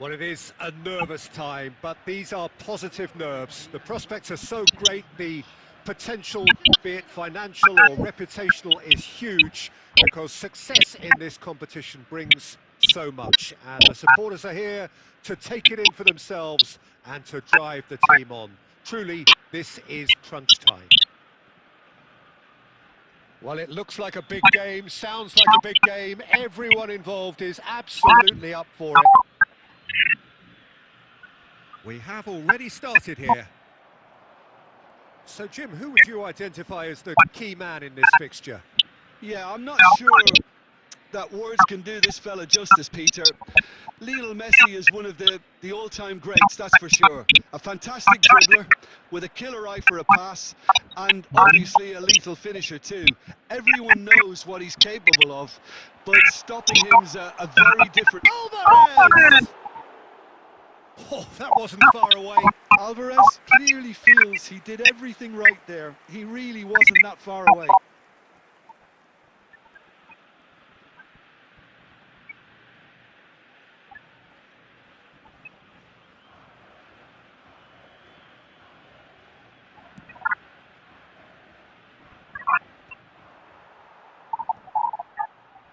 Well, it is a nervous time, but these are positive nerves. The prospects are so great, the potential, be it financial or reputational, is huge because success in this competition brings so much. And the supporters are here to take it in for themselves and to drive the team on. Truly, this is crunch time. Well, it looks like a big game, sounds like a big game. Everyone involved is absolutely up for it. We have already started here. So, Jim, who would you identify as the key man in this fixture? Yeah, I'm not sure that words can do this fella justice, Peter. Lionel Messi is one of the all-time greats, that's for sure. A fantastic dribbler with a killer eye for a pass and obviously a lethal finisher too. Everyone knows what he's capable of, but stopping him's a very different... Alvarez! Oh, that wasn't far away. Alvarez clearly feels he did everything right there. He really wasn't that far away.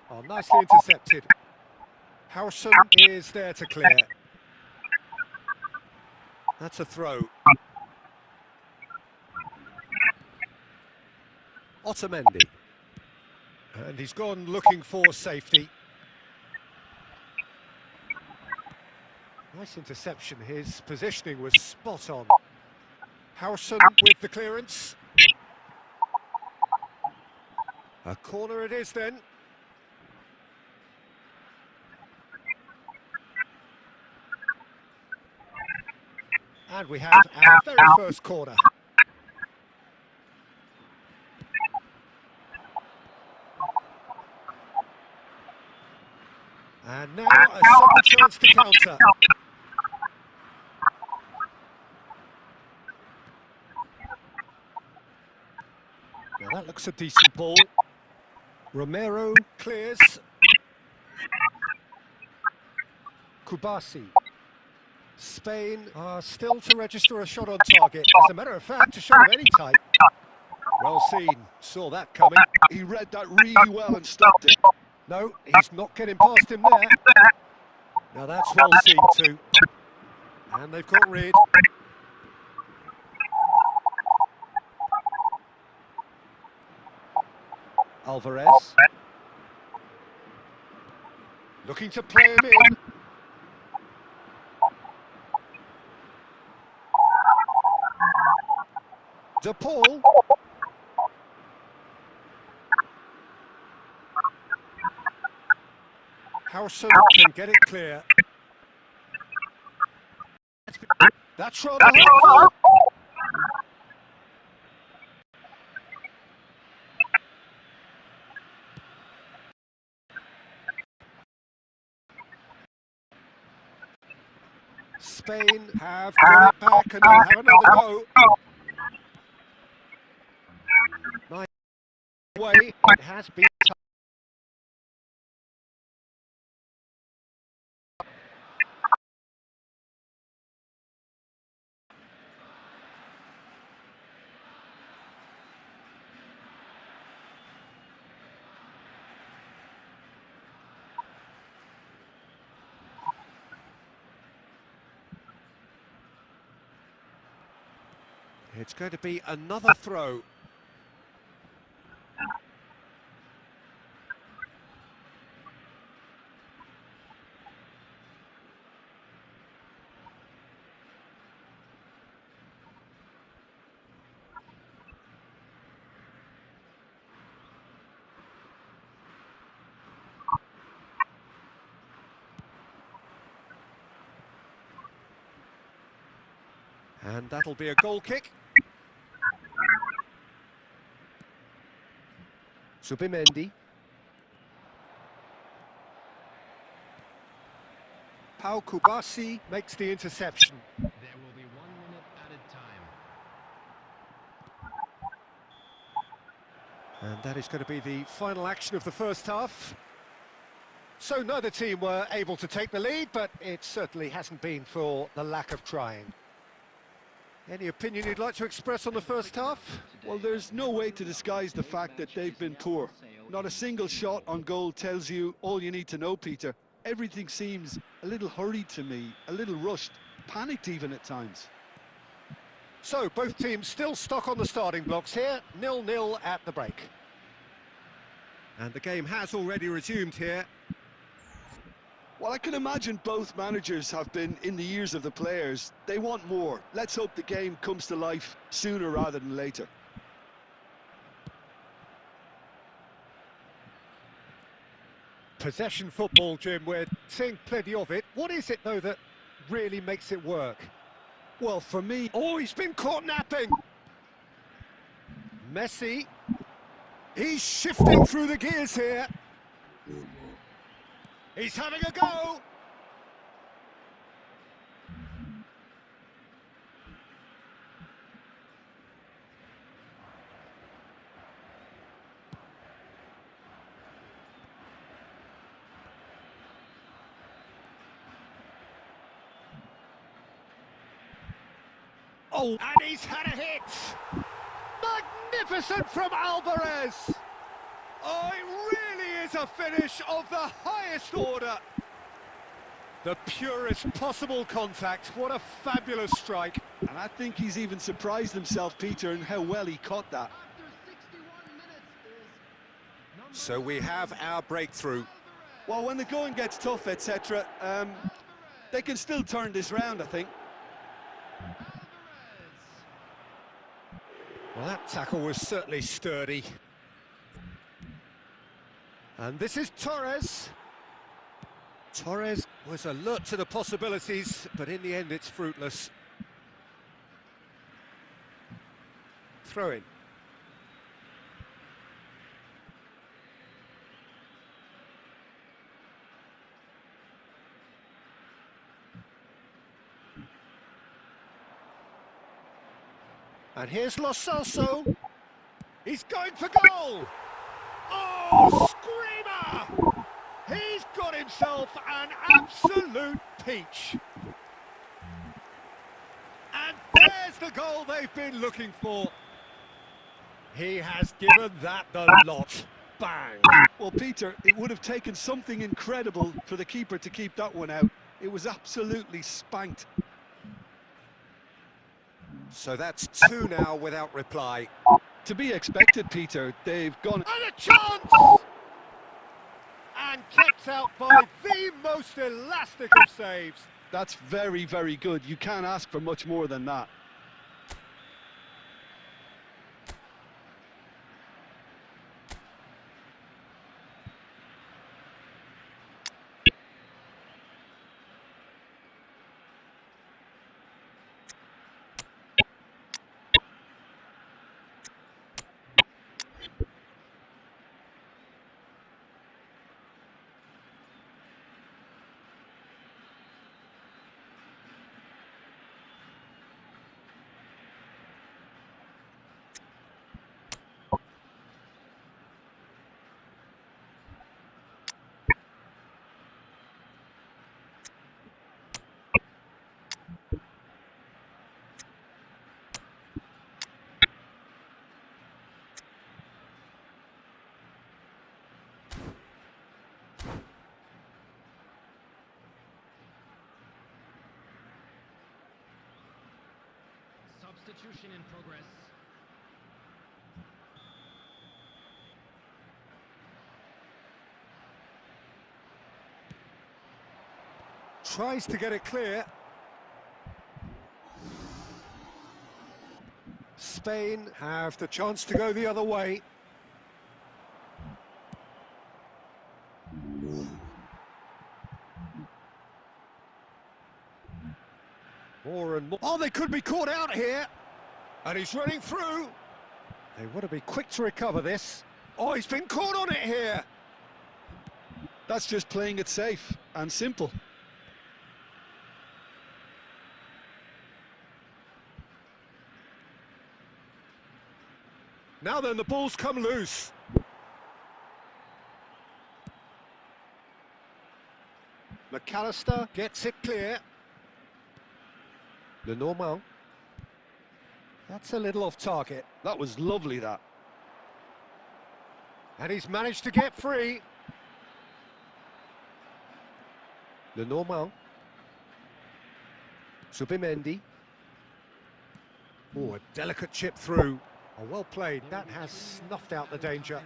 Oh, nicely intercepted. Howson is there to clear. That's a throw. Otamendi. And he's gone looking for safety. Nice interception. His positioning was spot on. Howson with the clearance. A corner it is then. And we have our very first corner. And now a sudden chance to counter. Now that looks a decent ball. Romero clears. Kubasi. Spain are still to register a shot on target. As a matter of fact, a shot of any type. Well seen. Saw that coming. He read that really well and stopped it. No, he's not getting past him there. Now that's well seen too. And they've got rid. Alvarez. Looking to play him in. De Paul. Howson can get it clear. That's rather helpful. Spain have got it back and they'll have another go. Nice way, it has been tough. It's going to be another throw. And that'll be a goal kick. Subimendi. Pau Kubasi makes the interception. There will be 1 minute added time. And that is going to be the final action of the first half. So neither team were able to take the lead, but it certainly hasn't been for the lack of trying. Any opinion you'd like to express on the first half? Well, there's no way to disguise the fact that they've been poor. Not a single shot on goal tells you all you need to know, Peter. Everything seems a little hurried to me, a little rushed, panicked even at times. So both teams still stuck on the starting blocks here, 0-0 at the break. And the game has already resumed here. Well, I can imagine both managers have been in the ears of the players. They want more. Let's hope the game comes to life sooner rather than later. Possession football, Jim, we're seeing plenty of it. What is it, though, that really makes it work? Well, for me... Oh, he's been caught napping! Messi. He's shifting through the gears here. He's having a go! Oh, and he's had a hit! Magnificent from Alvarez! Oh, it really is a finish of the highest order! The purest possible contact, what a fabulous strike. And I think he's even surprised himself, Peter, in how well he caught that. After 61 minutes is So we have our breakthrough. Well, when the going gets tough, etc., they can still turn this round, I think. Well, that tackle was certainly sturdy. And this is Torres. Torres was alert to the possibilities, but in the end it's fruitless. Throw in. And here's Lo Celso. He's going for goal! Oh, screamer! He's got himself an absolute peach. And there's the goal they've been looking for. He has given that the lot. Bang! Well, Peter, it would have taken something incredible for the keeper to keep that one out. It was absolutely spanked. So that's two now without reply. To be expected, Peter. They've gone... And a chance! And kept out by the most elastic of saves. That's very, very good. You can't ask for much more than that. substitution in progress. Tries to get it clear. Spain have the chance to go the other way. More and more. Oh, they could be caught out here. And he's running through. They want to be quick to recover this. Oh, he's been caught on it here. That's just playing it safe and simple. Now then, the ball's come loose. McAllister gets it clear. Lenormand. That's a little off target. That was lovely, that. And he's managed to get free. Lenormand. Subimendi. Oh, a delicate chip through. Oh, well played. That has snuffed out the danger.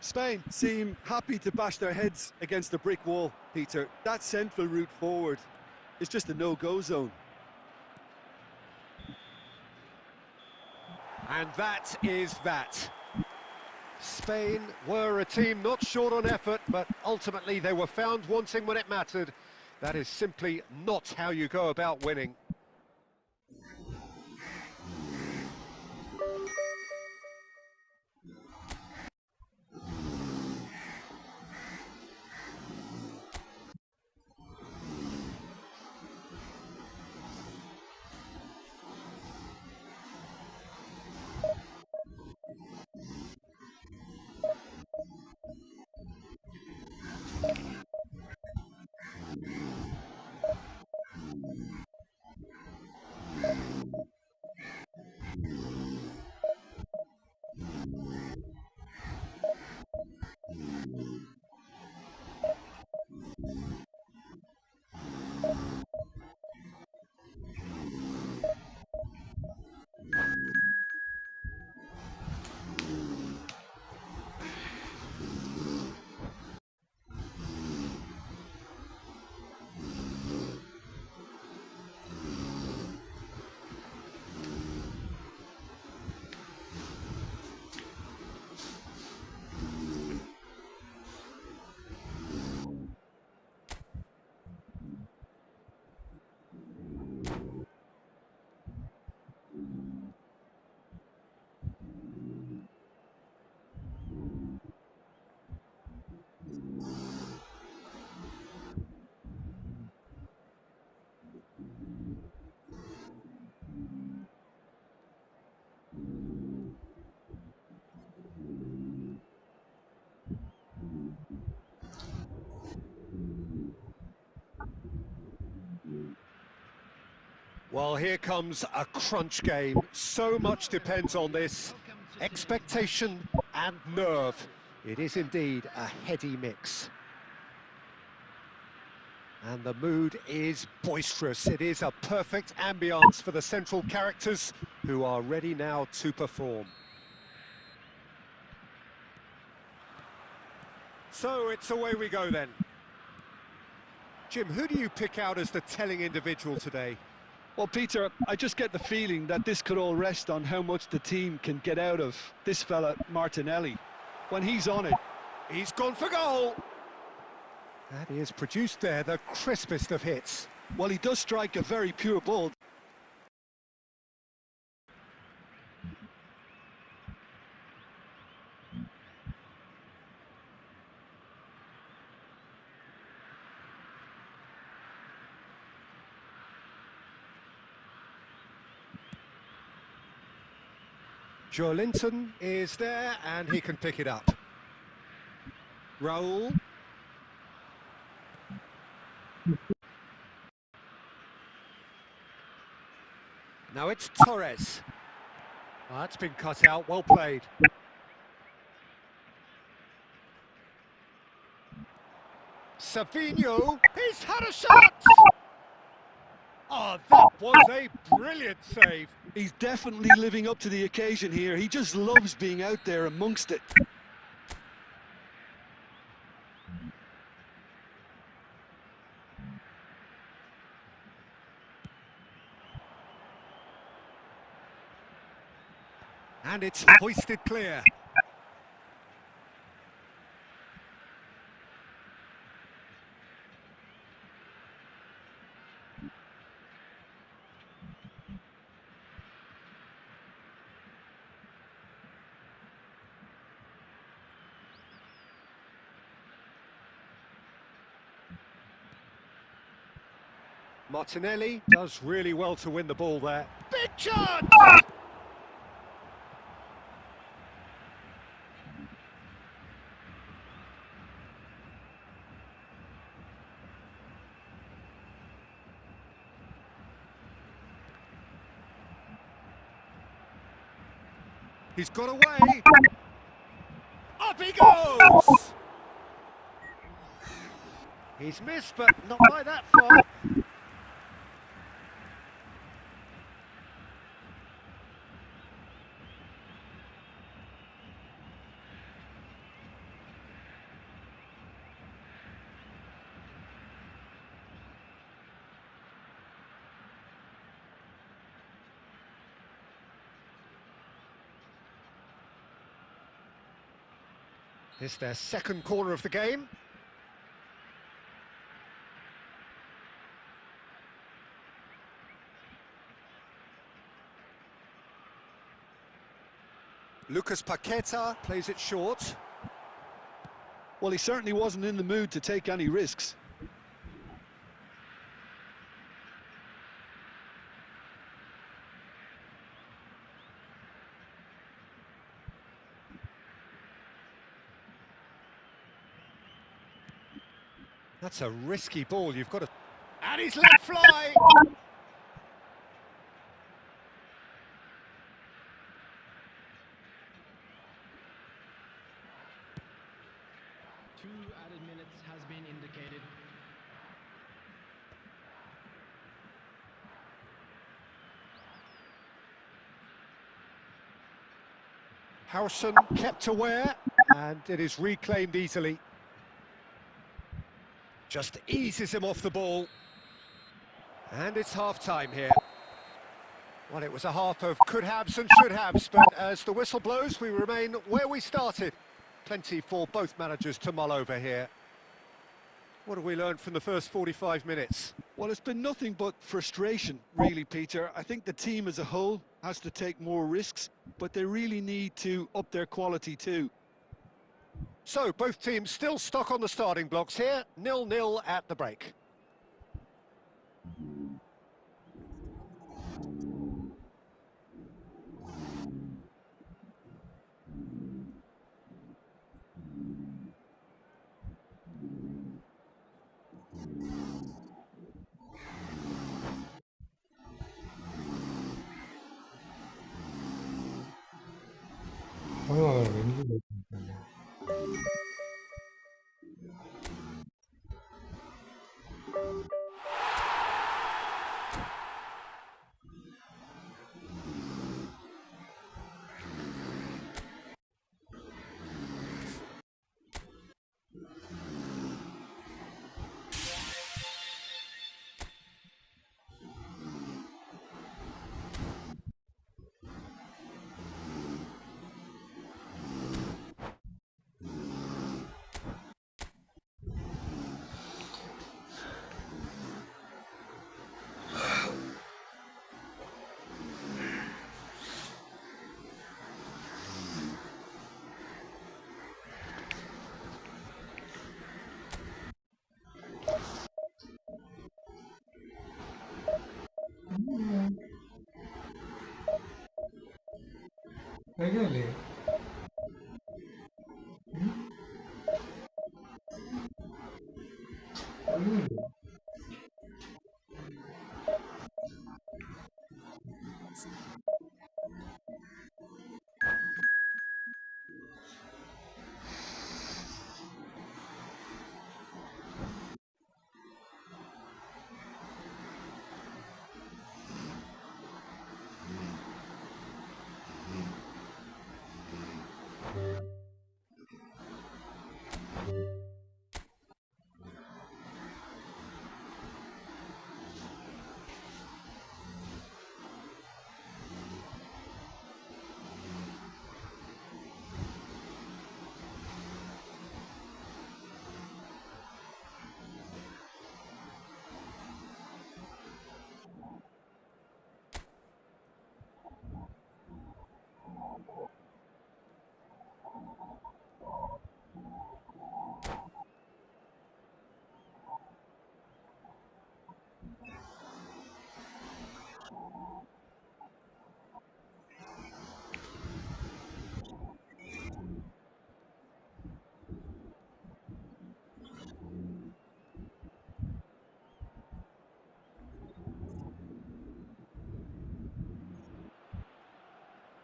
Spain seem happy to bash their heads against the brick wall, Peter. That central route forward is just a no-go zone. And that is that. Spain were a team not short on effort, but ultimately they were found wanting when it mattered. That is simply not how you go about winning. Well, here comes a crunch game. So much depends on this. Expectation and nerve. It is indeed a heady mix. And the mood is boisterous. It is a perfect ambience for the central characters who are ready now to perform. So it's away we go then. Jim, who do you pick out as the telling individual today? Well, Peter, I just get the feeling that this could all rest on how much the team can get out of this fella, Martinelli. When he's on it, He's gone for goal! And he has produced there the crispest of hits. well, he does strike a very pure ball. Joe Linton is there and he can pick it up. Raul. Now it's Torres. That's been cut out, well played. Savinho, he's had a shot! Oh, that was a brilliant save. He's definitely living up to the occasion here. He just loves being out there amongst it. And it's hoisted clear. Martinelli does really well to win the ball there. Big chance! He's got away. Up he goes! He's missed, but not by that far. It's their second corner of the game. Lucas Paqueta plays it short. Well, he certainly wasn't in the mood to take any risks. That's a risky ball, you've got to... And he's let fly! Two added minutes has been indicated. Harrison kept aware, and it is reclaimed easily. Just eases him off the ball. And it's half-time here. Well, it was a half of could-haves and should-haves, but as the whistle blows, we remain where we started. Plenty for both managers to mull over here. What have we learned from the first 45 minutes? Well, it's been nothing but frustration, really, Peter. I think the team as a whole has to take more risks, but they really need to up their quality too. So, both teams still stuck on the starting blocks here, 0-0 at the break. കഴിഞ്ഞല്ലേ കഴിഞ്ഞില്ലേ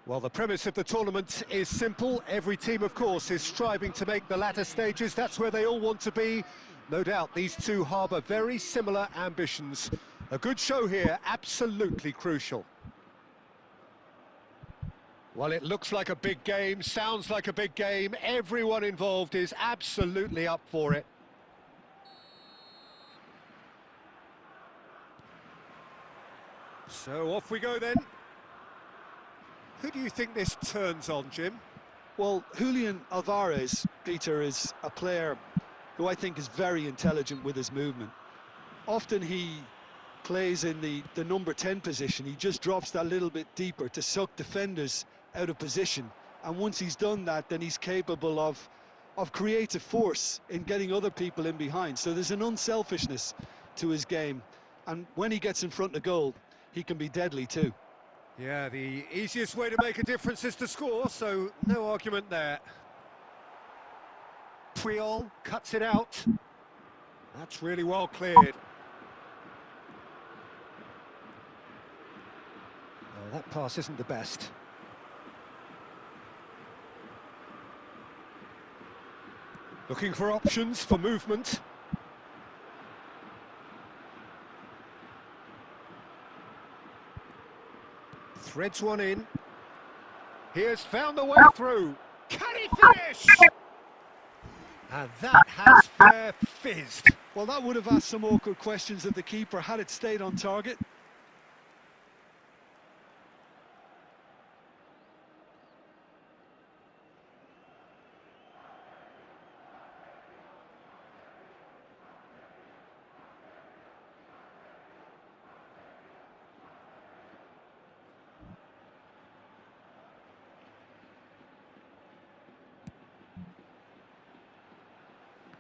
Well, the premise of the tournament is simple. Every team, of course, is striving to make the latter stages. That's where they all want to be. No doubt these two harbour very similar ambitions. A good show here, absolutely crucial. Well, it looks like a big game, sounds like a big game. Everyone involved is absolutely up for it. So off we go then. Who do you think this turns on, Jim? Well, Julian Alvarez, Peter, is a player who I think is very intelligent with his movement. Often he plays in the number 10 position. He just drops that little bit deeper to suck defenders out of position. And once he's done that, then he's capable of creative force in getting other people in behind. So there's an unselfishness to his game. And when he gets in front of goal, he can be deadly too. Yeah, the easiest way to make a difference is to score, so no argument there. Puyol cuts it out. That's really well cleared. Oh, that pass isn't the best. Looking for options for movement. Threads one in. He has found the way through. Can he finish? And that has fair fizzed. Well, that would have asked some awkward questions of the keeper had it stayed on target.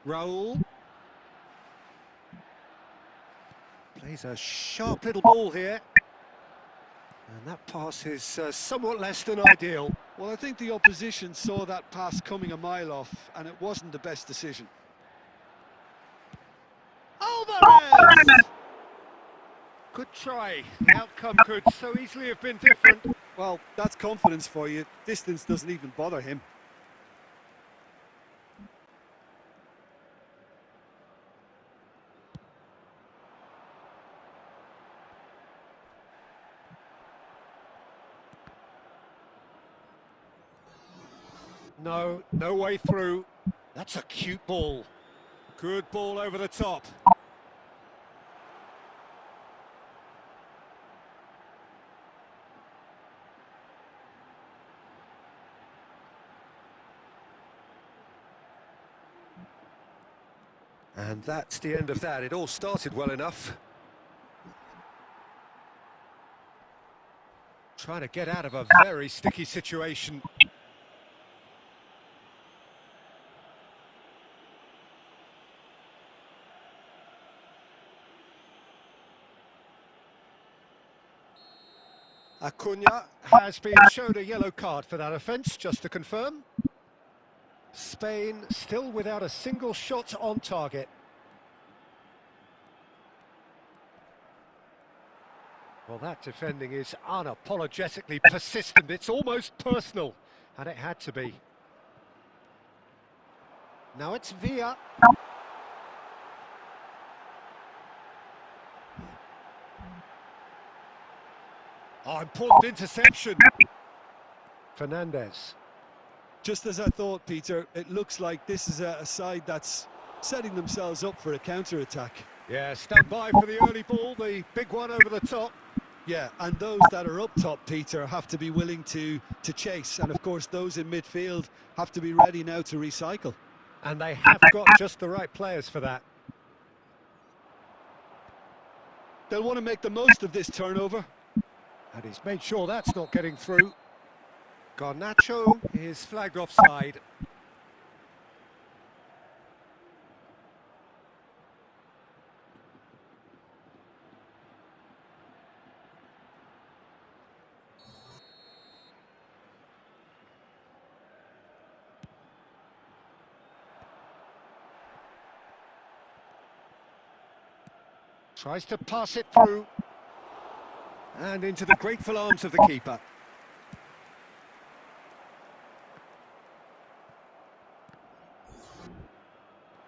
Raul. Plays a sharp little ball here. And that pass is somewhat less than ideal. Well, I think the opposition saw that pass coming a mile off, and it wasn't the best decision. Alvarez! Good try. The outcome could so easily have been different. Well, that's confidence for you. Distance doesn't even bother him. No way through. That's a cute ball. Good ball over the top. And that's the end of that. It all started well enough. Trying to get out of a very sticky situation. Acuna has been shown a yellow card for that offence, just to confirm. Spain still without a single shot on target. Well, that defending is unapologetically persistent. It's almost personal, and it had to be. Now it's Villa. Oh, important interception. Fernandez. Just as I thought, Peter, it looks like this is a side that's setting themselves up for a counter-attack. Yeah, stand by for the early ball, the big one over the top. Yeah, and those that are up top, Peter, have to be willing to chase. And, of course, those in midfield have to be ready now to recycle. And they have got just the right players for that. They'll want to make the most of this turnover. And he's made sure that's not getting through. Garnacho is flagged offside. Tries to pass it through. And into the grateful arms of the keeper.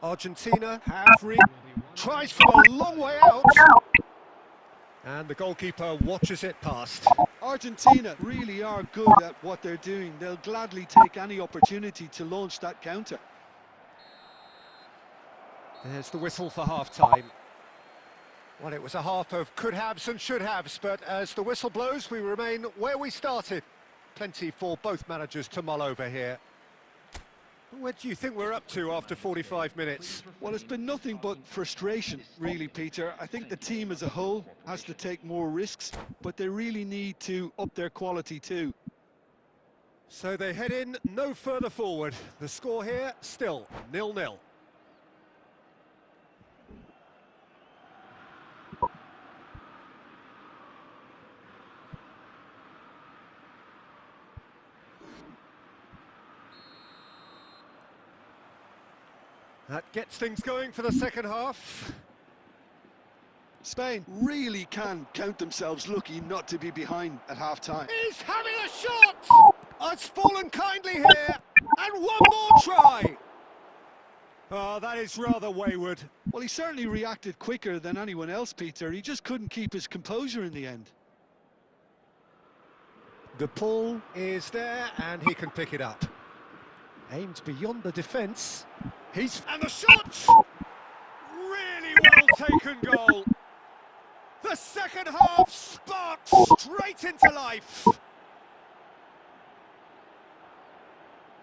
Argentina tries from a long way out. And the goalkeeper watches it past. Argentina really are good at what they're doing. They'll gladly take any opportunity to launch that counter. There's the whistle for half-time. Well, it was a half of could-haves and should-haves, but as the whistle blows, we remain where we started. Plenty for both managers to mull over here. Where do you think we're up to after 45 minutes? Well, it's been nothing but frustration, really, Peter. I think the team as a whole has to take more risks, but they really need to up their quality too. So they head in no further forward. The score here, still 0-0. That gets things going for the second half. Spain really can count themselves lucky not to be behind at half-time. He's having a shot! Oh, it's fallen kindly here. And one more try. Oh, that is rather wayward. Well, he certainly reacted quicker than anyone else, Peter. He just couldn't keep his composure in the end. The pull is there, and he can pick it up. Aimed beyond the defence. And the shot! Really well taken goal. The second half sparked straight into life.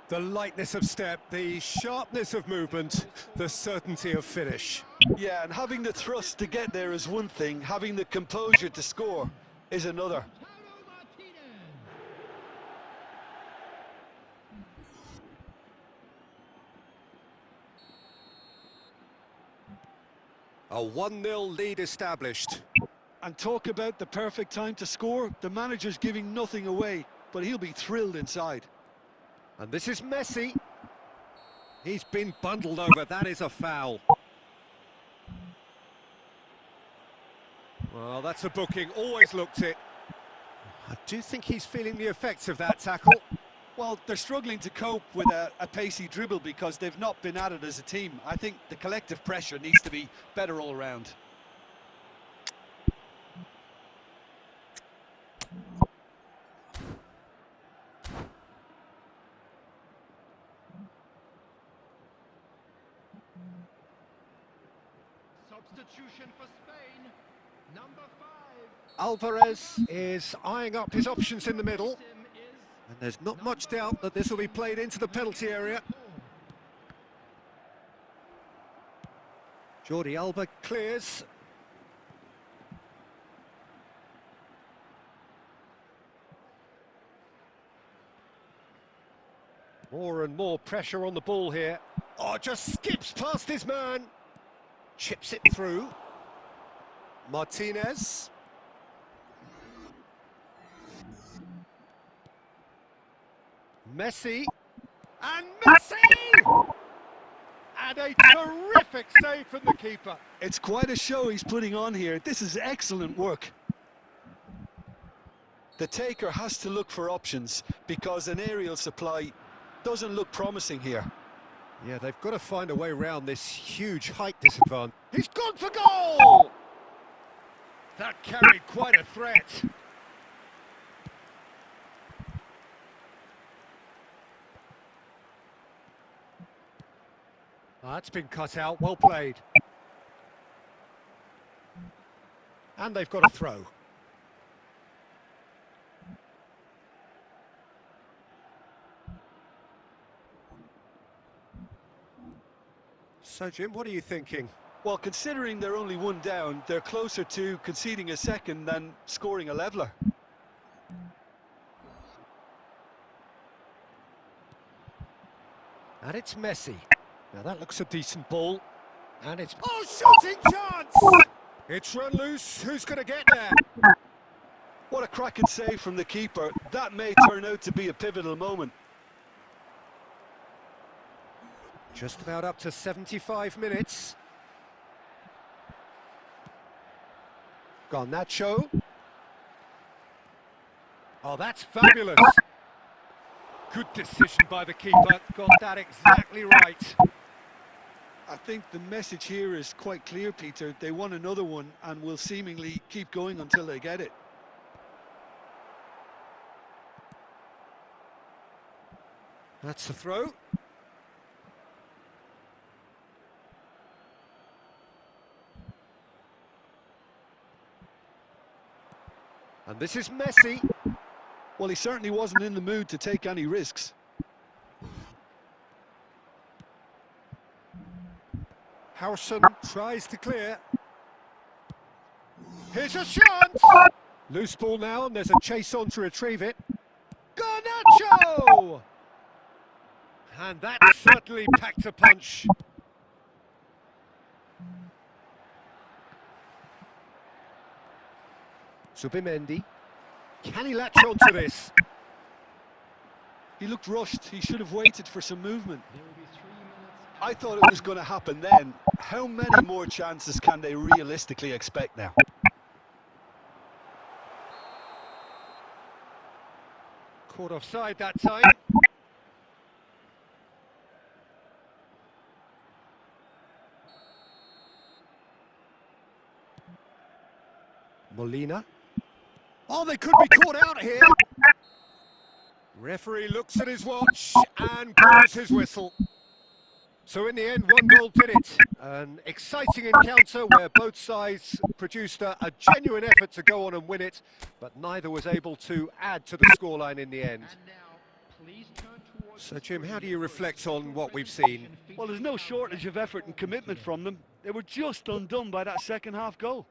The lightness of step, the sharpness of movement, the certainty of finish. Yeah, and having the thrust to get there is one thing, having the composure to score is another. A 1-0 lead established. And talk about the perfect time to score. The manager's giving nothing away, but he'll be thrilled inside. And this is Messi. He's been bundled over. That is a foul. Well, that's a booking. Always looked it. I do think he's feeling the effects of that tackle. Well, they're struggling to cope with a pacey dribble because they've not been at it as a team. I think the collective pressure needs to be better all around. Substitution for Spain. Number 5. Alvarez is eyeing up his options in the middle. And there's not much doubt that this will be played into the penalty area. Jordi Alba clears. More and more pressure on the ball here. Oh, just skips past his man. Chips it through. Martinez. Messi. And Messi! And a terrific save from the keeper. It's quite a show he's putting on here. This is excellent work. The taker has to look for options because an aerial supply doesn't look promising here. Yeah, they've got to find a way around this huge height disadvantage. He's gone for goal! That carried quite a threat. That's been cut out, well played. And they've got a throw. So, Jim, what are you thinking? Well, considering they're only one down, they're closer to conceding a second than scoring a leveller. And it's Messi. Now that looks a decent ball. And it's... Oh, shooting chance! It's run loose. Who's going to get there? What a cracking save from the keeper. That may turn out to be a pivotal moment. Just about up to 75 minutes. Garnacho. Oh, that's fabulous. Good decision by the keeper. Got that exactly right. I think the message here is quite clear, Peter. They want another one and will seemingly keep going until they get it. That's the throw. And this is Messi. Well, he certainly wasn't in the mood to take any risks. Harrison tries to clear. Here's a chance! Loose ball now, and there's a chase on to retrieve it. Garnacho! And that certainly packed a punch. Subimendi. Can he latch on to this? He looked rushed. He should have waited for some movement. There will be 3 minutes. I thought it was going to happen then. How many more chances can they realistically expect now? Caught offside that time. Molina. Oh, they could be caught out here. Referee looks at his watch and blows his whistle. So in the end, one goal did it. An exciting encounter where both sides produced a genuine effort to go on and win it, but neither was able to add to the scoreline in the end. And now, please turn towards So Jim, how do you reflect on what we've seen? Well, there's no shortage of effort and commitment from them. They were just undone by that second half goal.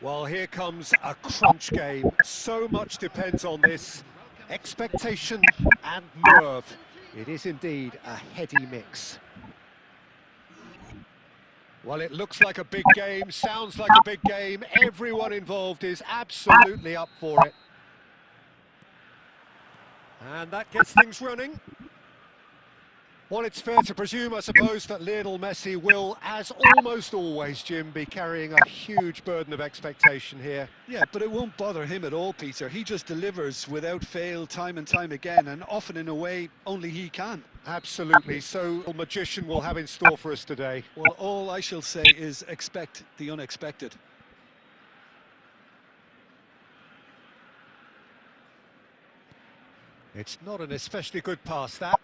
Well, here comes a crunch game. So much depends on this. Expectation and nerve. It is indeed a heady mix. Well, it looks like a big game, sounds like a big game. Everyone involved is absolutely up for it. And that gets things running. Well, it's fair to presume, I suppose, that Lionel Messi will, as almost always, Jim, be carrying a huge burden of expectation here. Yeah, but it won't bother him at all, Peter. He just delivers without fail time and time again, and often in a way only he can. Absolutely. So, the magician will have in store for us today. Well, all I shall say is expect the unexpected. It's not an especially good pass, that.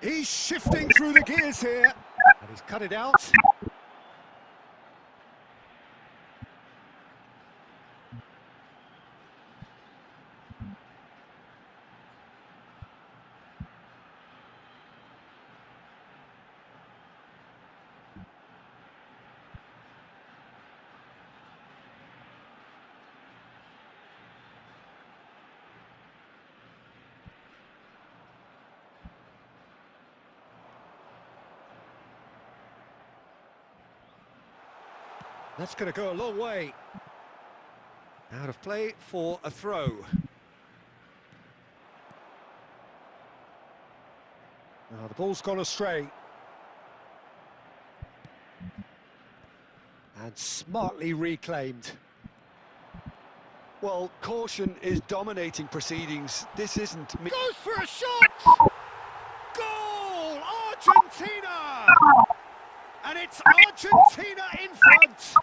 He's shifting through the gears here, and he's cut it out. That's going to go a long way. Out of play for a throw. Now the ball's gone astray. And smartly reclaimed. Well, caution is dominating proceedings. This isn't... Goes for a shot! Goal! Argentina! And it's Argentina in front!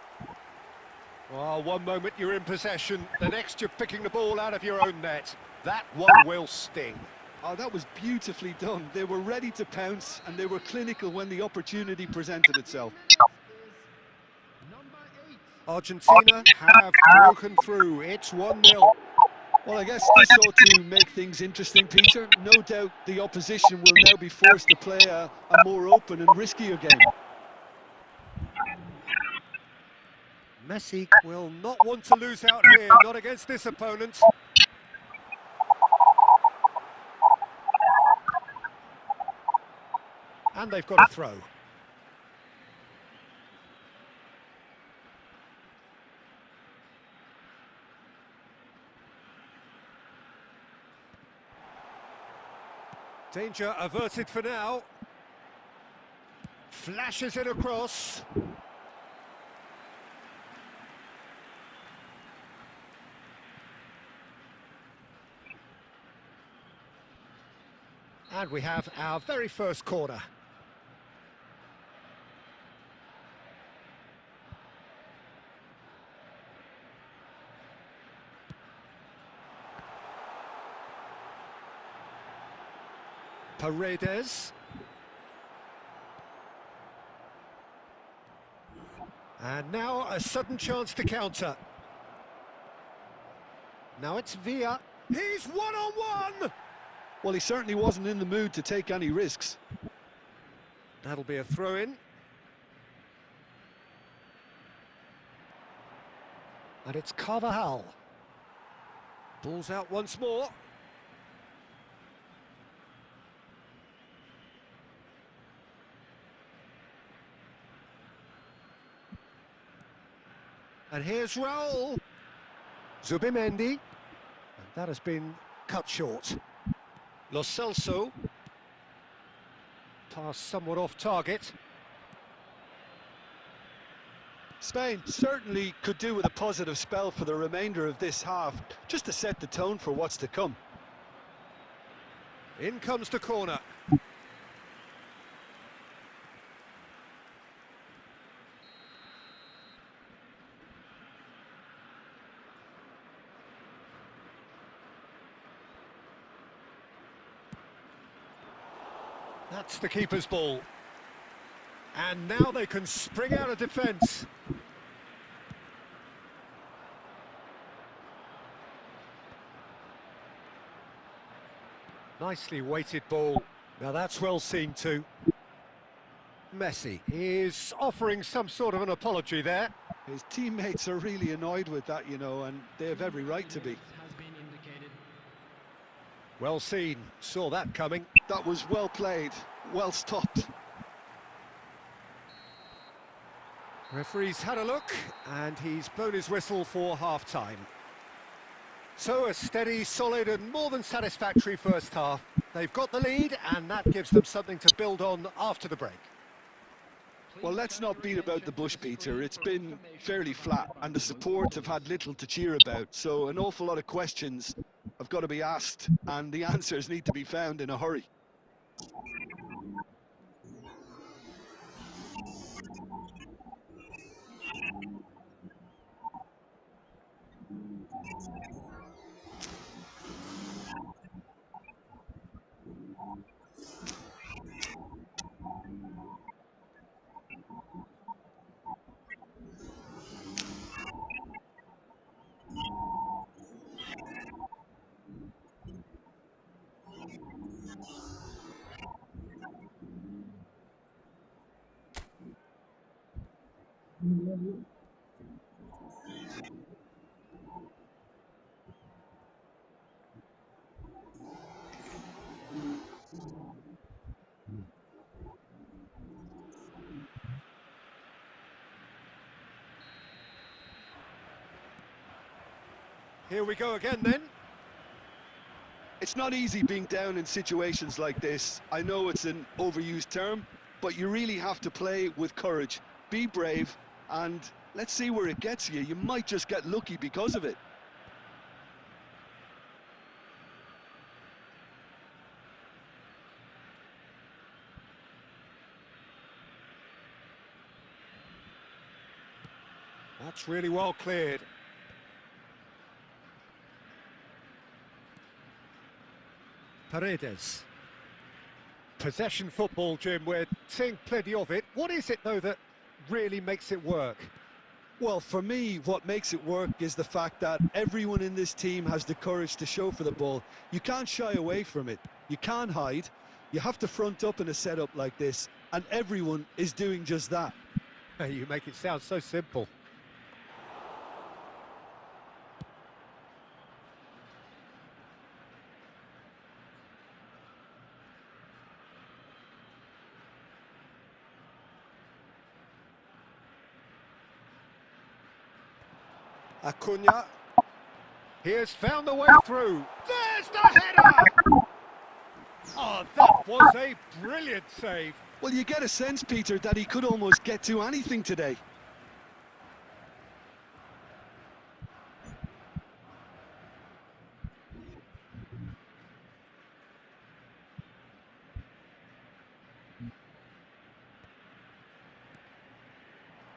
Well, one moment you're in possession, the next you're picking the ball out of your own net. That one will sting. Oh, that was beautifully done. They were ready to pounce and they were clinical when the opportunity presented itself. Number 8. Argentina have broken through. It's 1-0. Well, I guess this ought to make things interesting, Peter. No doubt the opposition will now be forced to play a more open and riskier game. Messi will not want to lose out here, not against this opponent. And they've got a throw. Danger averted for now. Flashes it across. And we have our very first corner. Paredes. And now a sudden chance to counter. Now it's Villa. He's one-on-one! Well, he certainly wasn't in the mood to take any risks. That'll be a throw-in. And it's Carvajal. Ball's out once more. And here's Raul. Zubimendi. And that has been cut short. Lo Celso. Pass somewhat off target. Spain certainly could do with a positive spell for the remainder of this half, just to set the tone for what's to come. In comes the corner. That's the keeper's ball. And now they can spring out of defence. Nicely weighted ball. Now that's well seen too. Messi is offering some sort of an apology there. His teammates are really annoyed with that, you know, and they have every right to be. Has been indicated. Well seen, saw that coming. That was well played, well stopped. Referee's had a look, and he's blown his whistle for half-time. So a steady, solid and more than satisfactory first half. They've got the lead, and that gives them something to build on after the break. Well, let's not beat about the bush, Peter. It's been fairly flat, and the support have had little to cheer about. So an awful lot of questions have got to be asked, and the answers need to be found in a hurry. Here we go again then. It's not easy being down in situations like this. I know it's an overused term, but you really have to play with courage. Be brave, and let's see where it gets you. You might just get lucky because of it. That's really well cleared. Paredes. Possession football, Jim, we're seeing plenty of it. What is it, though, that really makes it work? Well, for me, what makes it work is the fact that everyone in this team has the courage to show for the ball. You can't shy away from it. You can't hide. You have to front up in a setup like this, and everyone is doing just that. You make it sound so simple. Acuna. He has found the way through. There's the header! Oh, that was a brilliant save. Well, you get a sense, Peter, that he could almost get to anything today.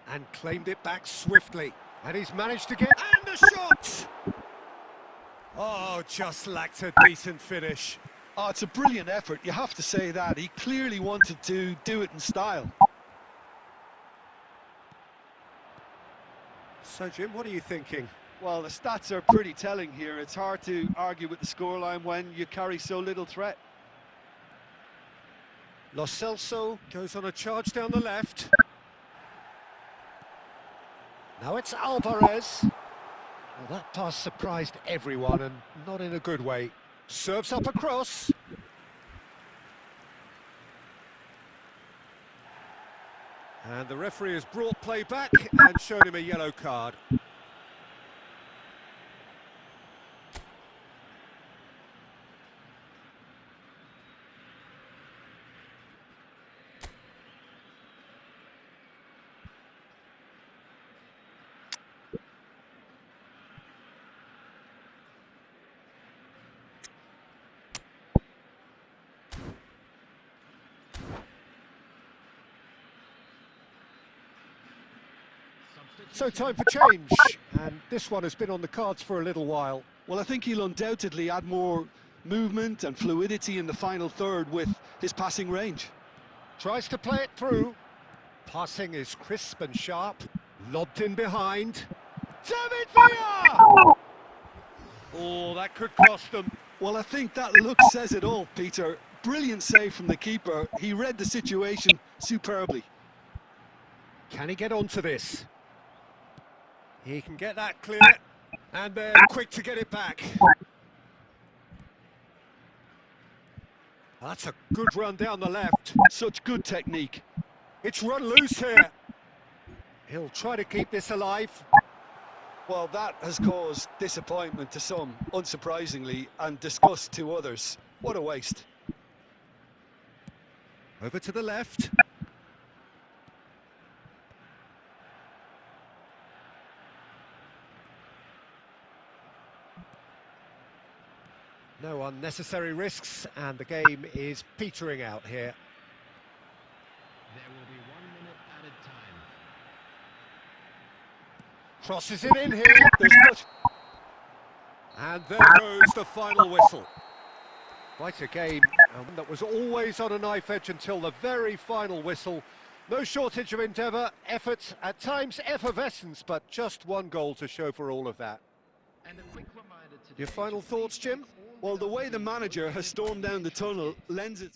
And claimed it back swiftly. And he's managed to get... And the shot! Oh, just lacked a decent finish. Oh, it's a brilliant effort, you have to say that. He clearly wanted to do it in style. So, Jim, what are you thinking? Well, the stats are pretty telling here. It's hard to argue with the scoreline when you carry so little threat. Lo Celso goes on a charge down the left. Now it's Alvarez. Well, that pass surprised everyone, and not in a good way. Serves up across. And the referee has brought play back and shown him a yellow card. So time for change, and this one has been on the cards for a little while. Well, I think he'll undoubtedly add more movement and fluidity in the final third with his passing range. Tries to play it through. Passing is crisp and sharp. Lobbed in behind. David Villa! Oh, that could cost them. Well, I think that look says it all, Peter. Brilliant save from the keeper. He read the situation superbly. Can he get onto this? He can get that clear, and they're quick to get it back. That's a good run down the left. Such good technique. It's run loose here. He'll try to keep this alive. Well, that has caused disappointment to some, unsurprisingly, and disgust to others. What a waste. Over to the left. No unnecessary risks, and the game is petering out here. There will be 1 minute added time. Crosses it in here. There's much... And there goes the final whistle. Quite a game, and one that was always on a knife edge until the very final whistle. No shortage of endeavour, effort, at times effervescence, but just one goal to show for all of that. And a quick reminder today Your final to thoughts, please Jim? take all Well, the way the manager has stormed down the tunnel lends it...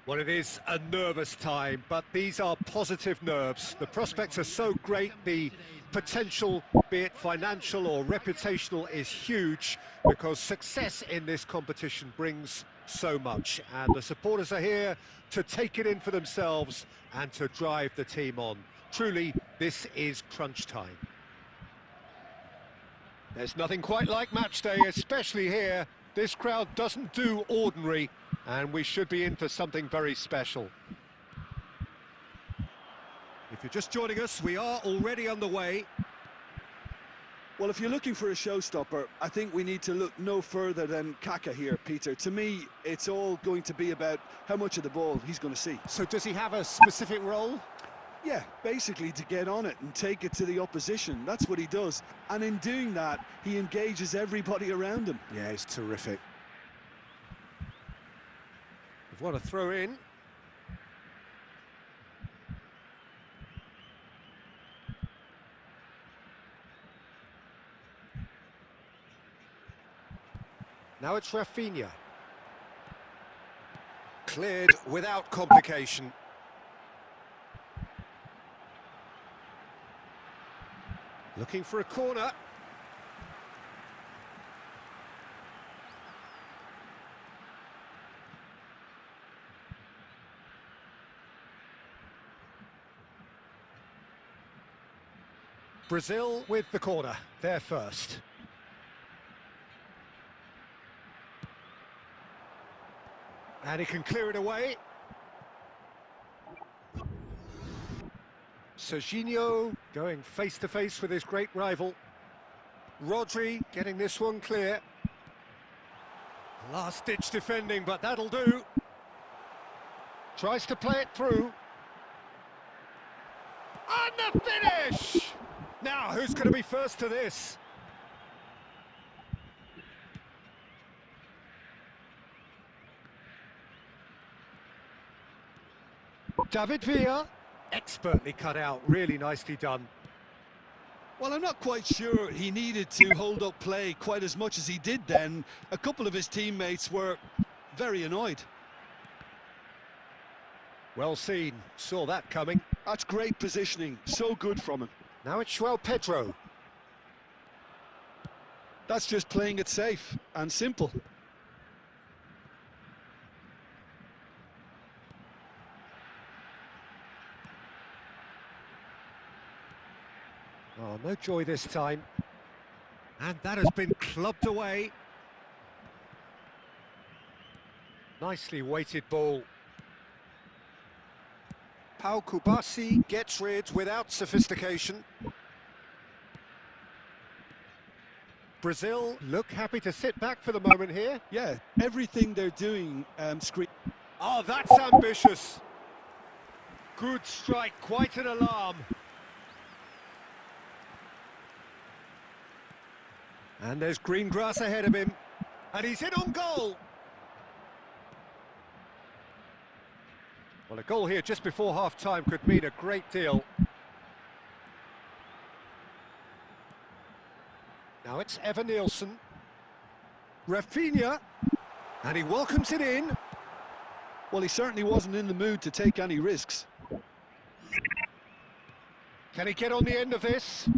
Well, it is a nervous time, but these are positive nerves. The prospects are so great, the potential, be it financial or reputational, is huge because success in this competition brings so much. And the supporters are here to take it in for themselves and to drive the team on. Truly, this is crunch time. There's nothing quite like match day, especially here. This crowd doesn't do ordinary, and we should be in for something very special. If you're just joining us, we are already underway. Well, if you're looking for a showstopper, I think we need to look no further than Kaka here, Peter. To me, it's all going to be about how much of the ball he's going to see. So does he have a specific role? Yeah, basically to get on it and take it to the opposition. That's what he does. And in doing that, he engages everybody around him. Yeah, he's terrific. We've won a throw in. Now it's Rafinha. Cleared without complication. Looking for a corner. Brazil with the corner, they're first. And he can clear it away. Serginho going face-to-face with his great rival. Rodri getting this one clear. Last-ditch defending, but that'll do. Tries to play it through. And the finish! Now, who's going to be first to this? David Villa, expertly cut out, really nicely done. Well, I'm not quite sure he needed to hold up play quite as much as he did then. A couple of his teammates were very annoyed. Well seen, saw that coming. That's great positioning, so good from him. Now it's João Pedro. That's just playing it safe and simple. Oh, no joy this time. And that has been clubbed away. Nicely weighted ball. Pau Kubasi gets rid without sophistication. Brazil look happy to sit back for the moment here. Yeah, everything they're doing screams. Oh, that's ambitious. Good strike, quite an alarm. And there's green grass ahead of him. And he's in on goal. Well, a goal here just before half-time could mean a great deal. Now it's Evan Nielsen. Rafinha. And he welcomes it in. Well, he certainly wasn't in the mood to take any risks. Can he get on the end of this?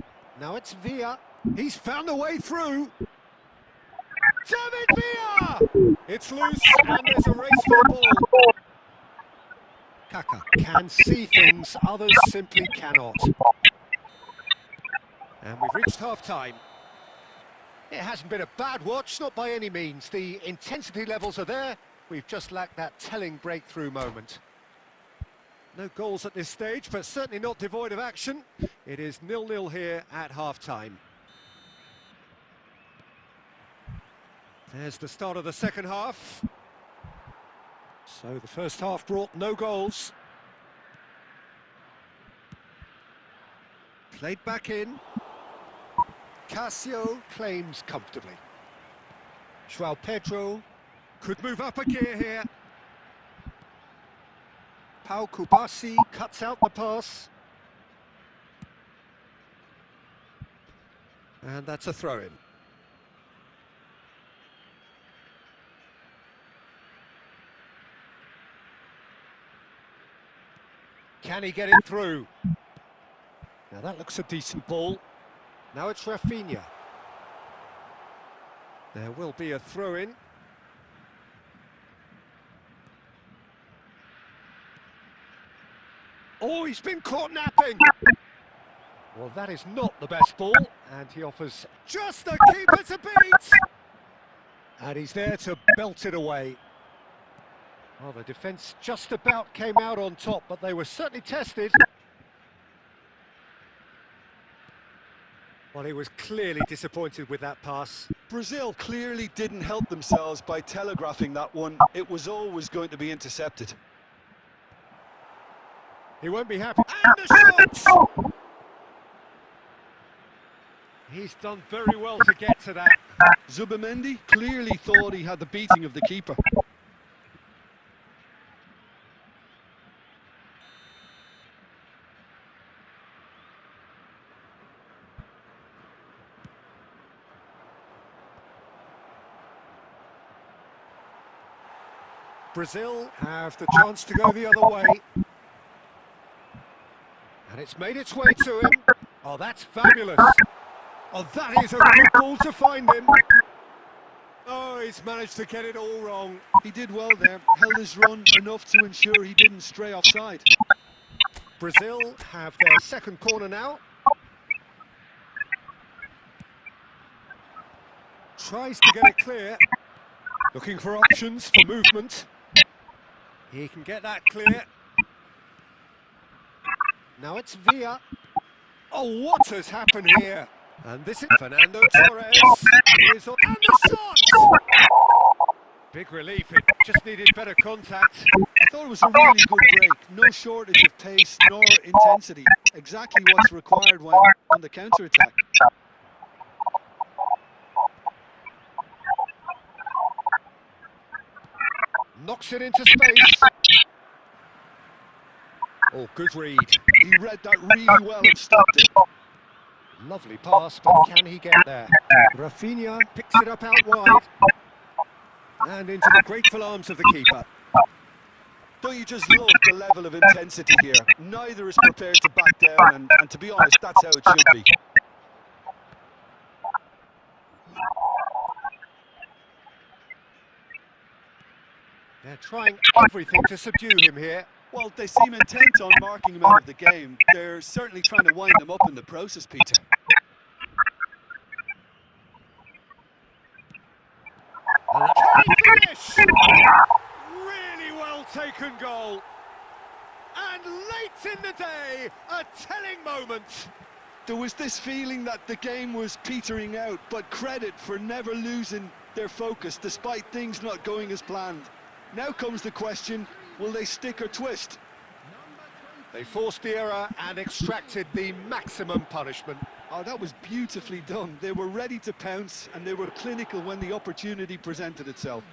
Now it's Villa. He's found a way through. David Villa! It's loose and there's a race for the ball. Kaka can see things others simply cannot. And we've reached half-time. It hasn't been a bad watch, not by any means. The intensity levels are there. We've just lacked that telling breakthrough moment. No goals at this stage, but certainly not devoid of action. It is 0-0 here at half-time. There's the start of the second half. So the first half brought no goals. Played back in. Casio claims comfortably. João Pedro could move up a gear here. Pau Kubasi cuts out the pass. And that's a throw-in. Can he get it through? Now that looks a decent ball. Now it's Rafinha. There will be a throw-in. Oh, he's been caught napping. Well, that is not the best ball, and he offers just the keeper to beat. And he's there to belt it away. Well, the defence just about came out on top, but they were certainly tested. Well, he was clearly disappointed with that pass. Brazil clearly didn't help themselves by telegraphing that one. It was always going to be intercepted. He won't be happy. And the shot! He's done very well to get to that. Zubimendi clearly thought he had the beating of the keeper. Brazil have the chance to go the other way. And it's made its way to him. Oh, that's fabulous. Oh, that is a good ball to find him. Oh, he's managed to get it all wrong. He did well there, held his run enough to ensure he didn't stray offside. Brazil have their second corner now. Tries to get it clear. Looking for options for movement. He can get that clear. Now it's Villa. Oh, what has happened here? And this is Fernando Torres. And the shot! Big relief, it just needed better contact. I thought it was a really good break. No shortage of pace nor intensity. Exactly what's required when on the counter-attack. Knocks it into space. Oh, good read. He read that really well and stopped it. Lovely pass, but can he get there? Rafinha picks it up out wide. And into the grateful arms of the keeper. Don't you just love the level of intensity here? Neither is prepared to back down, and to be honest, that's how it should be. They're trying everything to subdue him here. Well, they seem intent on marking him out of the game. They're certainly trying to wind him up in the process, Peter. And can he finish? Really well taken goal. And late in the day, a telling moment. There was this feeling that the game was petering out, but credit for never losing their focus despite things not going as planned. Now comes the question, will they stick or twist? They forced the error and extracted the maximum punishment. Oh, that was beautifully done. They were ready to pounce and they were clinical when the opportunity presented itself.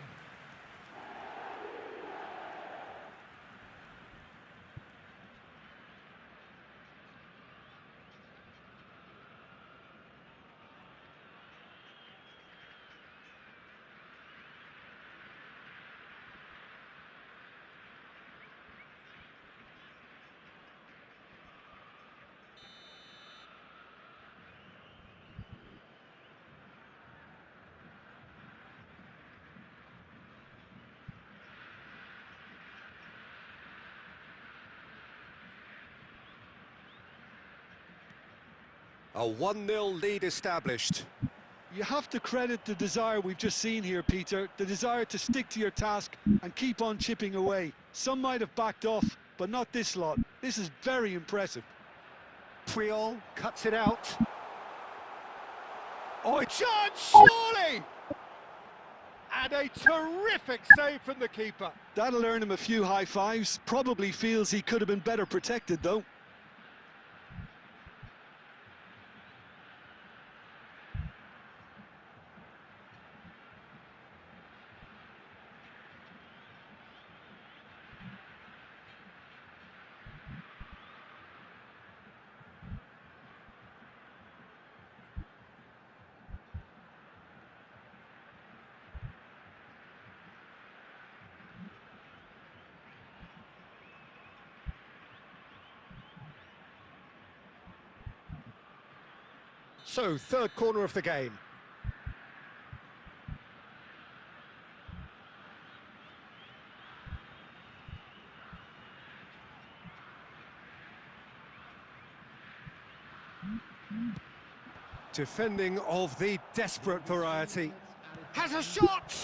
A 1-0 lead established. You have to credit the desire we've just seen here, Peter, the desire to stick to your task and keep on chipping away. Some might have backed off, but not this lot. This is very impressive. Puyol cuts it out. Oh, it's surely! And a terrific save from the keeper. That'll earn him a few high fives. Probably feels he could have been better protected, though. So, third corner of the game. Defending of the desperate variety. Has a shot!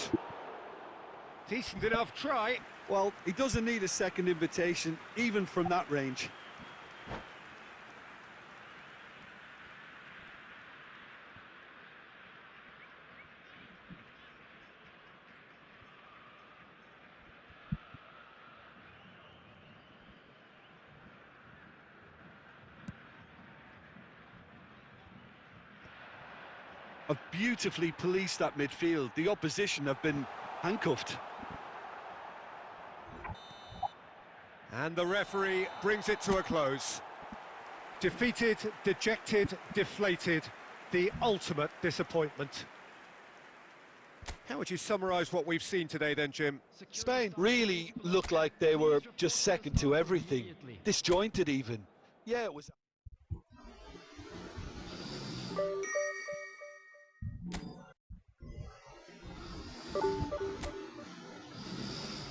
Decent enough try. Well, he doesn't need a second invitation, even from that range. Have beautifully policed that midfield. The opposition have been handcuffed. And the referee brings it to a close. Defeated, dejected, deflated. The ultimate disappointment. How would you summarise what we've seen today then, Jim? Spain really looked like they were just second to everything. Disjointed even. Yeah, it was...